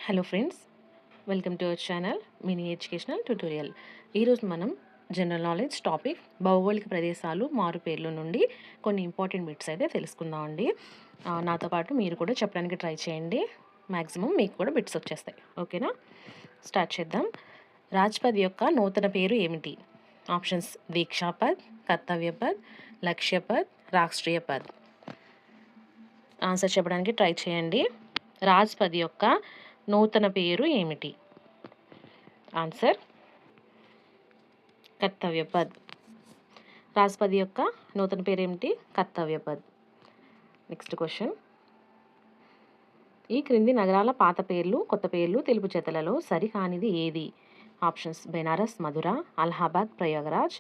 Hello friends, welcome to our channel mini educational tutorial. ఈరోజు మనం general knowledge topic భౌగోళిక ప్రదేశాలు మారు పేర్ల నుండి కొన్ని ఇంపార్టెంట్ బిట్స్ అయితే తెలుసుకుందామండి. నాతో పాటు మీరు కూడా చెప్పడానికి ట్రై చేయండి. మ్యాక్సిమం మీకు కూడా బిట్స్ వచ్చేస్తాయి. ఓకేనా? స్టార్ట్ చేద్దాం. రాజ్పథ్ యొక్క నూతన పేరు ఏమిటి? ఆప్షన్స్: దీక్షాపథ్, కర్తవ్యపథ్, లక్ష్యపథ్, రాష్ట్రీయపథ్. ఆన్సర్ చెప్పడానికి ట్రై చేయండి. రాజ్పథ్ యొక్క నూతన పేరు ఏమిటి? ఆన్సర్: కర్తవ్యపథ్. రాజ్పథ్ యొక్క నూతన పేరు ఏమిటి? కర్తవ్యపథ్. Next question. ఈ క్రింది నగరాల పాత పేర్లు, కొత్త పేర్లు తెలుపు జతలలో సరికానిది ఏది? ఆప్షన్స్: బెనారస్, మధుర, అలహాబాద్, ప్రయాగరాజ్,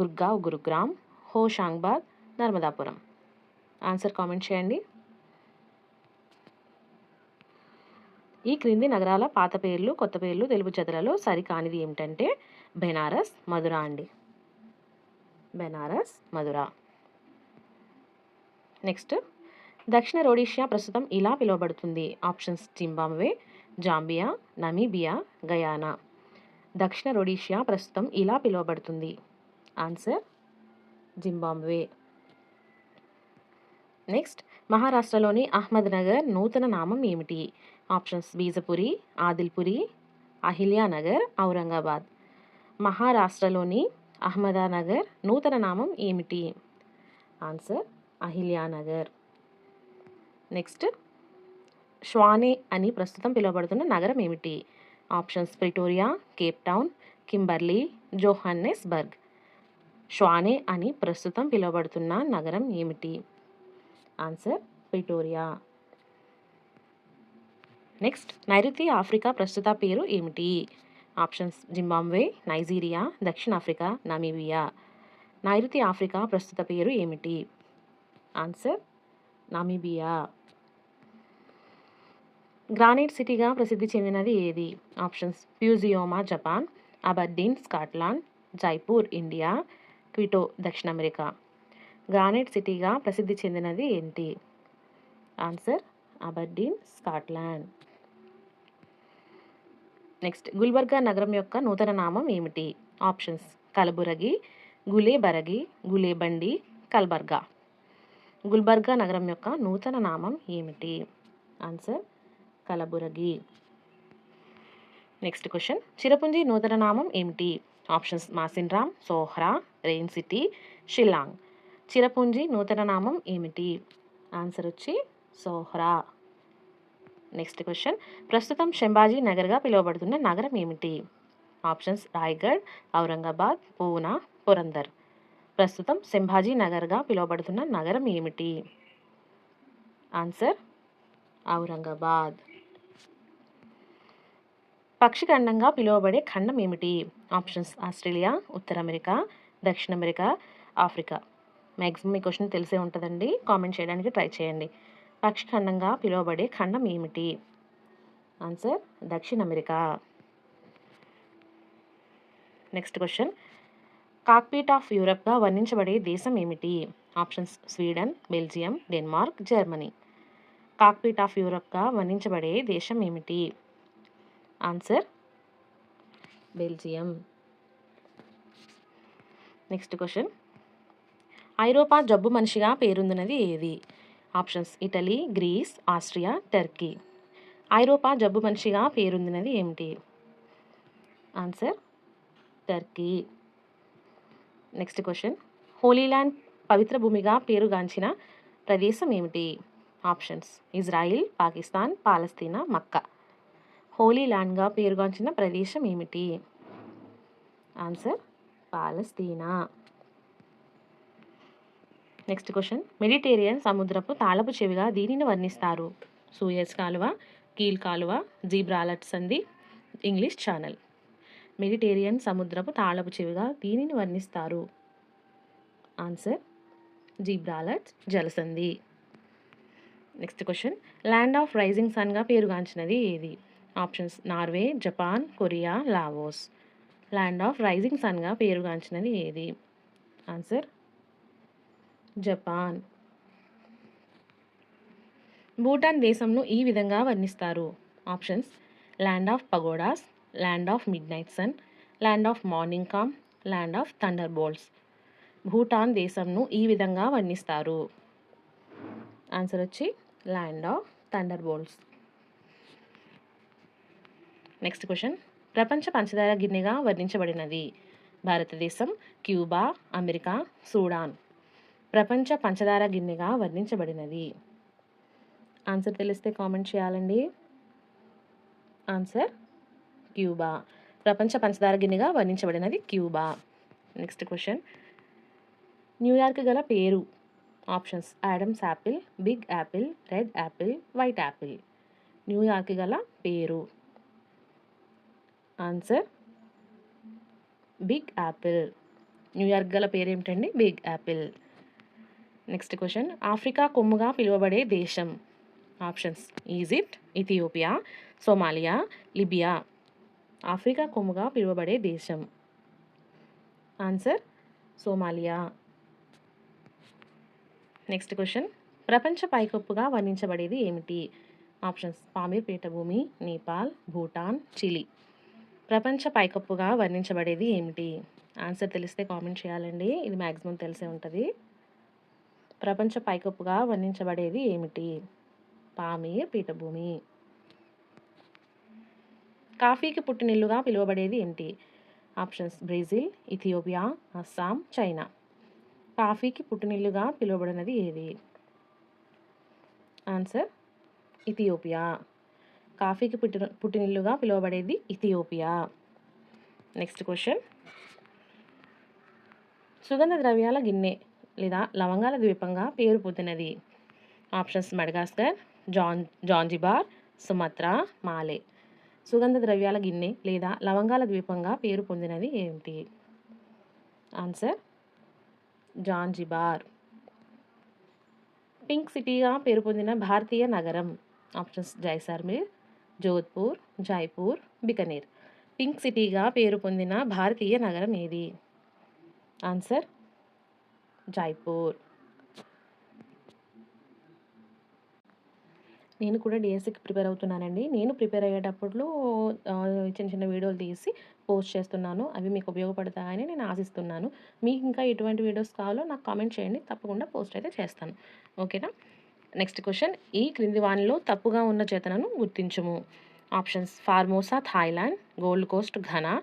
గుర్గావ్, గురుగ్రామ్, హోషాంగాబాద్, నర్మదాపురం. ఆన్సర్ కామెంట్ చేయండి. ఈ క్రింది నగరాల పాత పేర్లు, కొత్త పేర్లు తెలుగు జతలలో సరికానిది ఏమిటంటే బెనారస్, మధుర అండి. బెనారస్, మధుర. నెక్స్ట్. దక్షిణ రొడీషియా ప్రస్తుతం ఇలా పిలువబడుతుంది. Options: Zimbabwe, Zambia, Namibia, Guyana. దక్షిణ రొడీషియా ప్రస్తుతం ఇలా పిలువబడుతుంది. Answer: Zimbabwe. నెక్స్ట్. మహారాష్ట్రలోని అహ్మద్ నగర్ నూతన నామం ఏమిటి? ఆప్షన్స్: బీజపురి, ఆదిల్పురి, అహిల్యానగర్, ఔరంగాబాద్. మహారాష్ట్రలోని అహ్మదానగర్ నూతన నామం ఏమిటి? ఆన్సర్: అహిల్యానగర్. నెక్స్ట్. ష్వానే అని ప్రస్తుతం పిలువబడుతున్న నగరం ఏమిటి? Options: Pretoria, Cape Town, Kimberley, Johannesburg. Tshwane అని ప్రస్తుతం పిలువబడుతున్న నగరం ఏమిటి? Answer: Pretoria. నెక్స్ట్. నైరుతి ఆఫ్రికా ప్రస్తుత పేరు ఏమిటి? ఆప్షన్స్: జింబాబ్వే, నైజీరియా, దక్షిణాఫ్రికా, నమీబియా. నైరుతి ఆఫ్రికా ప్రస్తుత పేరు ఏమిటి? Answer: Namibia. గ్రానైట్ సిటీగా ప్రసిద్ధి చెందినది ఏది? Options: Fujiyama, Japan, Aberdeen, Scotland, Jaipur, India, Quito, దక్షిణ అమెరికా. గ్రానైట్ సిటీగా ప్రసిద్ధి చెందినది ఏంటి? Answer: Aberdeen, Scotland. Next. Gulbarga నగరం యొక్క నూతన నామం ఏమిటి? ఆప్షన్స్: కలబురగి, గులేబరగి, గులేబండి, కల్బర్గా. గుల్బర్గా నగరం యొక్క నూతన నామం ఏమిటి? Answer: Kalaburagi. Next question. Cherrapunji నూతన నామం ఏమిటి? Options: Mawsynram, Sohra, rain city, Shillong. Cherrapunji నూతన నామం ఏమిటి? ఆన్సర్ వచ్చి సోహ్రా. Next question. ప్రస్తుతం శంభాజీ నగర్గా పిలువబడుతున్న నగరం ఏమిటి? ఆప్షన్స్: రాయ్గఢ్, ఔరంగాబాద్, పూనా, పురందర్. ప్రస్తుతం శంభాజీ నగర్గా పిలువబడుతున్న నగరం ఏమిటి? ఆన్సర్: ఔరంగాబాద్. పక్షిఖండంగా పిలువబడే ఖండం ఏమిటి? ఆప్షన్స్: ఆస్ట్రేలియా, ఉత్తర అమెరికా, దక్షిణ అమెరికా, ఆఫ్రికా. మ్యాక్సిమం ఈ క్వశ్చన్ తెలిసే ఉంటుందండి. కామెంట్ చేయడానికి ట్రై చేయండి. పక్షిఖండంగా పిలువబడే ఖండం ఏమిటి? ఆన్సర్: దక్షిణ America. Next question. Cockpit of యూరప్గా వర్ణించబడే దేశం ఏమిటి? Options: Sweden, Belgium, Denmark, Germany. Cockpit of యూరప్గా వర్ణించబడే దేశం ఏమిటి? Answer: Belgium. Next question. ఐరోపా జబ్బు మనిషిగా పేరొందినది ఏది? Options: Italy, Greece, Austria, Turkey. ఐరోపా జబ్బు మనిషిగా పేరొందినది ఏమిటి? Answer: Turkey. Next question. Holy land పవిత్ర భూమిగా పేరుగాంచిన ప్రదేశం ఏమిటి? Options: Israel, Pakistan, Palestine, Mecca. హోలీల్యాండ్గా పేరుగాంచిన ప్రదేశం ఏమిటి? Answer: Palestine. Next question. Mediterranean సముద్రపు తాళపు చెవిగా దీనిని వర్ణిస్తారు? సూయజ్ కాలువ, కీల్ కాలువ, జీబ్రాలర్ సంధి, ఇంగ్లీష్ ఛానల్. మెడిటేరియన్ సముద్రపు తాళపు చెవిగా దీనిని వర్ణిస్తారు? ఆన్సర్: జీబ్రాలర్ జలసంధి. Next question. Land of rising సన్గా పేరుగాంచినది ఏది? Options: Norway, Japan, Korea, Laos. Land of rising సన్గా పేరుగాంచినది ఏది? Answer: Japan. భూటాన్ దేశంను ఈ విధంగా వర్ణిస్తారు? Options: land of pagodas, land of midnight sun, land of morning calm, land of thunderbolts. Bhutan దేశంను ఈ విధంగా వర్ణిస్తారు. ఆన్సర్ వచ్చి land of thunderbolts. Next question, ప్రపంచ పంచదార గిన్నెగా వర్ణించబడినది. భారతదేశం, క్యూబా, అమెరికా, సూడాన్. ప్రపంచ పంచదార గిన్నెగా వర్ణించబడినది. ఆన్సర్ తెలిస్తే కామెంట్ చేయాలండి. Answer Cuba. ప్రపంచ పంచదార గిన్నెగా వర్ణించబడినది క్యూబా. నెక్స్ట్ క్వశ్చన్, న్యూయార్క్ గల పేరు. Options Adams apple, big apple, red apple, white apple. New York గల పేరు. Answer big apple. న్యూయార్క్ గల పేరు ఏమిటండి? Big apple. Next question, Africa కొమ్ముగా పిలువబడే దేశం. Options Egypt, Ethiopia, Somalia, Libya. Africa కొమ్ముగా పిలువబడే దేశం. Answer Somalia. నెక్స్ట్ క్వశ్చన్, ప్రపంచ పైకప్పుగా వర్ణించబడేది ఏమిటి? ఆప్షన్స్ పామీర్ పీఠభూమి, నేపాల్, భూటాన్, చిలీ. ప్రపంచ పైకప్పుగా వర్ణించబడేది ఏమిటి? ఆన్సర్ తెలిస్తే కామెంట్ చేయాలండి. ఇది మ్యాక్సిమం తెలిసే ఉంటుంది. ప్రపంచ పైకప్పుగా వర్ణించబడేది ఏమిటి? పామీర్ పీఠభూమి. కాఫీకి పుట్టినిల్లుగా పిలువబడేది ఏమిటి? Options Brazil, Ethiopia, Assam, China. కాఫీకి పుట్టినిల్లుగా పిలువబడినది ఏది? Answer Ethiopia. కాఫీకి పుట్టినిల్లుగా పిలువబడేది ఇథియోపియా. నెక్స్ట్ క్వశ్చన్, సుగంధ ద్రవ్యాల గిన్నె లేదా లవంగాల ద్వీపంగా పేరు పొందినది. Options Madagascar, Zanzibar, Sumatra, Male. సుగంధ ద్రవ్యాల గిన్నె లేదా లవంగాల ద్వీపంగా పేరు పొందినది ఏమిటి? Answer Zanzibar. పింక్ సిటీగా పేరు పొందిన భారతీయ నగరం. ఆప్షన్స్ జైసల్మేర్, జోధ్పూర్, జైపూర్, బికనీర్. పింక్ సిటీగా పేరు పొందిన భారతీయ నగరం ఏది? ఆన్సర్ జైపూర్. నేను కూడా డిఎస్సికి ప్రిపేర్ అవుతున్నానండి. నేను ప్రిపేర్ అయ్యేటప్పుడు చిన్న చిన్న వీడియోలు తీసి పోస్ట్ చేస్తున్నాను. అవి మీకు ఉపయోగపడతాయని నేను ఆశిస్తున్నాను. మీకు ఇంకా ఎటువంటి వీడియోస్ కావాలో నాకు కామెంట్ చేయండి. తప్పకుండా పోస్ట్ అయితే చేస్తాను. ఓకేనా? నెక్స్ట్ క్వశ్చన్, ఈ క్రింది వానిలో తప్పుగా ఉన్న చేతనను గుర్తించుము. Options Formosa Thailand, gold coast Ghana,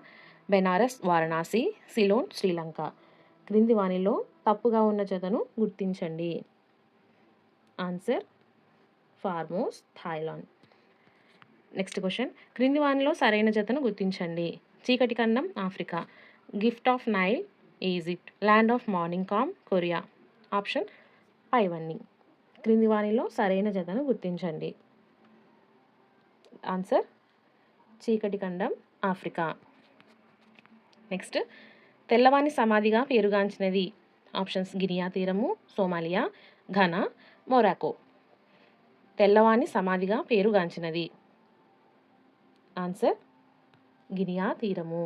Benares Varanasi, Ceylon Sri Lanka. క్రింది వానిలో తప్పుగా ఉన్న చేతను గుర్తించండి. Answer Formosa Thailand. Next question, క్రింది వానిలో సరైన జతను గుర్తించండి. చీకటి ఖండం Africa, gift of Nile Egypt, land of morning calm Korea. Option పైవన్నీ. క్రింది వానిలో సరైన జతను గుర్తించండి. ఆన్సర్ చీకటి ఖండం ఆఫ్రికా. నెక్స్ట్, తెల్లవాని సమాధిగా పేరుగాంచినది. ఆప్షన్స్ గినియా తీరము, సోమాలియా, ఘనా, మొరాకో. తెల్లవాని సమాధిగా పేరుగాంచినది. ఆన్సర్ గినియా తీరము.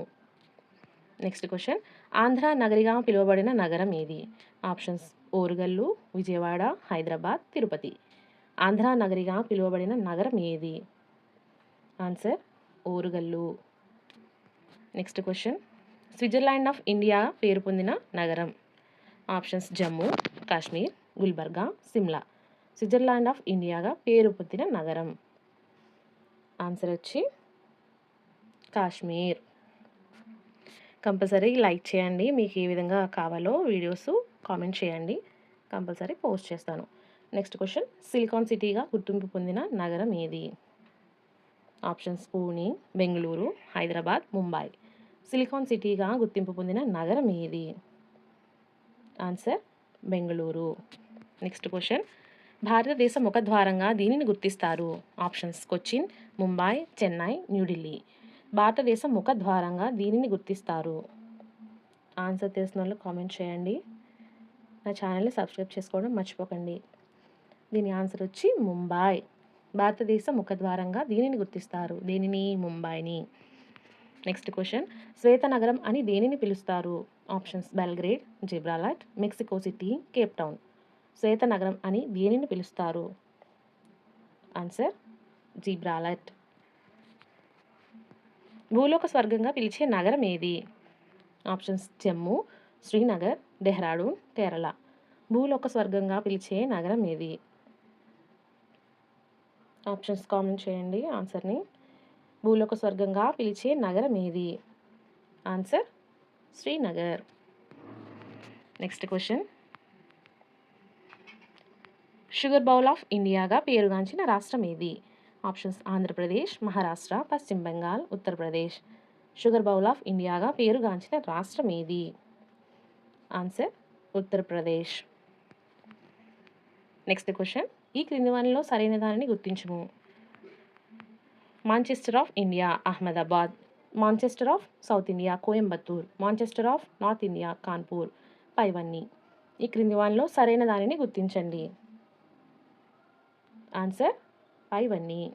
నెక్స్ట్ క్వశ్చన్, ఆంధ్ర నగరిగా పిలువబడిన నగరం ఏది? ఆప్షన్స్ ఓరుగల్లు, విజయవాడ, హైదరాబాద్, తిరుపతి. ఆంధ్ర నగరిగా పిలువబడిన నగరం ఏది? Answer Orugallu. Next question, Switzerland of India పేరు పొందిన నగరం. Options Jammu, Kashmir, Gulbarga, Shimla. Switzerland of ఇండియాగా పేరు పొందిన నగరం. ఆన్సర్ వచ్చి కాశ్మీర్. కంపల్సరీ లైక్ చేయండి. మీకు ఏ విధంగా కావాలో వీడియోస్ కామెంట్ చేయండి. కంపల్సరీ పోస్ట్ చేస్తాను. నెక్స్ట్ క్వశ్చన్, సిలికాన్ సిటీగా గుర్తింపు పొందిన నగరం ఏది? ఆప్షన్స్ పూణే, బెంగళూరు, హైదరాబాద్, ముంబై. సిలికాన్ సిటీగా గుర్తింపు పొందిన నగరం ఏది? ఆన్సర్ బెంగళూరు. నెక్స్ట్ క్వశ్చన్, భారతదేశ ముఖద్వారంగా దీనిని గుర్తిస్తారు. ఆప్షన్స్ కొచ్చిన్, ముంబై, చెన్నై, న్యూఢిల్లీ. భారతదేశ ముఖద్వారంగా దీనిని గుర్తిస్తారు. ఆన్సర్ తెలిసిన వాళ్ళు కామెంట్ చేయండి. నా ఛానల్ని సబ్స్క్రైబ్ చేసుకోవడం మర్చిపోకండి. దీని ఆన్సర్ వచ్చి ముంబై. భారతదేశ ముఖద్వారంగా దీనిని గుర్తిస్తారు. దీనిని ముంబైని. నెక్స్ట్ క్వశ్చన్, శ్వేతనగరం అని దేనిని పిలుస్తారు? Options Belgrade, Gibraltar, Mexico city, Cape Town. శ్వేతనగరం అని దేనిని పిలుస్తారు? Answer Gibraltar. భూలోక స్వర్గంగా పిలిచే నగరం ఏది? ఆప్షన్స్ జమ్మూ, శ్రీనగర్, డెహ్రాడూన్, కేరళ. భూలోక స్వర్గంగా పిలిచే నగరం ఏది? ఆప్షన్స్ కామెంట్ చేయండి ఆన్సర్ని. భూలోక స్వర్గంగా పిలిచే నగరం ఏది? Answer Srinagar. Next question. Sugar bowl of ఇండియాగా పేరుగాంచిన రాష్ట్రం ఏది? ఆప్షన్స్ ఆంధ్రప్రదేశ్, మహారాష్ట్ర, పశ్చిమ Bengal, Uttar Pradesh. Sugar bowl of ఇండియాగా పేరుగాంచిన రాష్ట్రం ఏది? ఆన్సర్ ఉత్తరప్రదేశ్. Next question. ఈ క్రింది వానిలో సరైన దానిని గుర్తించుము. Manchester of India Ahmedabad, Manchester of south India Coimbatore, Manchester of north India Kanpur. పైవన్నీ. ఈ క్రింది వానిలో సరైన దానిని గుర్తించండి. ఆన్సర్ పైవన్నీ.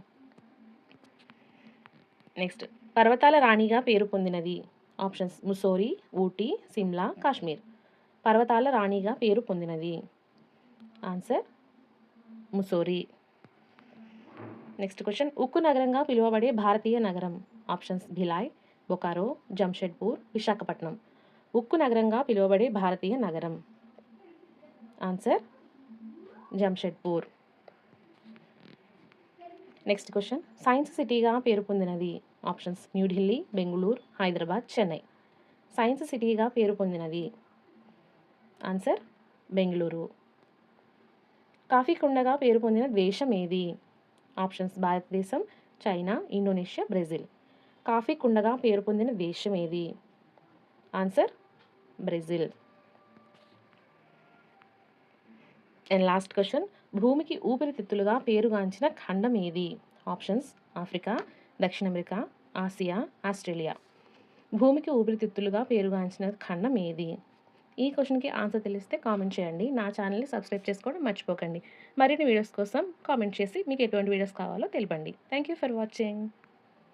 నెక్స్ట్. పర్వతాల రాణిగా పేరు పొందినది. ఆప్షన్స్ ముసోరి, ఊటీ, సిమ్లా, కాశ్మీర్. పర్వతాల రాణిగా పేరు పొందినది. ఆన్సర్ ముసోరి. Next question. ఉక్కు నగరంగా పిలువబడే భారతీయ నగరం. ఆప్షన్స్ భిలాయ్, బొకారో, జంషెడ్పూర్, విశాఖపట్నం. ఉక్కు నగరంగా పిలువబడే భారతీయ నగరం. Answer Jamshedpur. Next question. Science సిటీగా పేరు పొందినది. ఆప్షన్స్ న్యూఢిల్లీ, బెంగుళూరు, హైదరాబాద్, చెన్నై. సైన్స్ సిటీగా పేరు పొందినది. ఆన్సర్ బెంగళూరు. కాఫీ కుండగా పేరు పొందిన దేశం ఏది? ఆప్షన్స్ భారతదేశం, చైనా, ఇండోనేషియా, బ్రెజిల్. కాఫీ కుండగా పేరు పొందిన దేశం ఏది? Answer Brazil. And last question. భూమికి ఊపిరితిత్తులుగా పేరుగాంచిన ఖండం ఏది? ఆప్షన్స్ ఆఫ్రికా, దక్షిణ అమెరికా, ఆసియా, ఆస్ట్రేలియా. భూమికి ఊపిరితిత్తులుగా పేరుగాంచిన ఖండం ఏది? ఈ క్వశ్చన్కి ఆన్సర్ తెలిస్తే కామెంట్ చేయండి. నా ఛానల్ని సబ్స్క్రైబ్ చేసుకోవడం మర్చిపోకండి. మరిన్ని వీడియోస్ కోసం కామెంట్ చేసి మీకు ఎటువంటి వీడియోస్ కావాలో తెలపండి. Thank you for watching.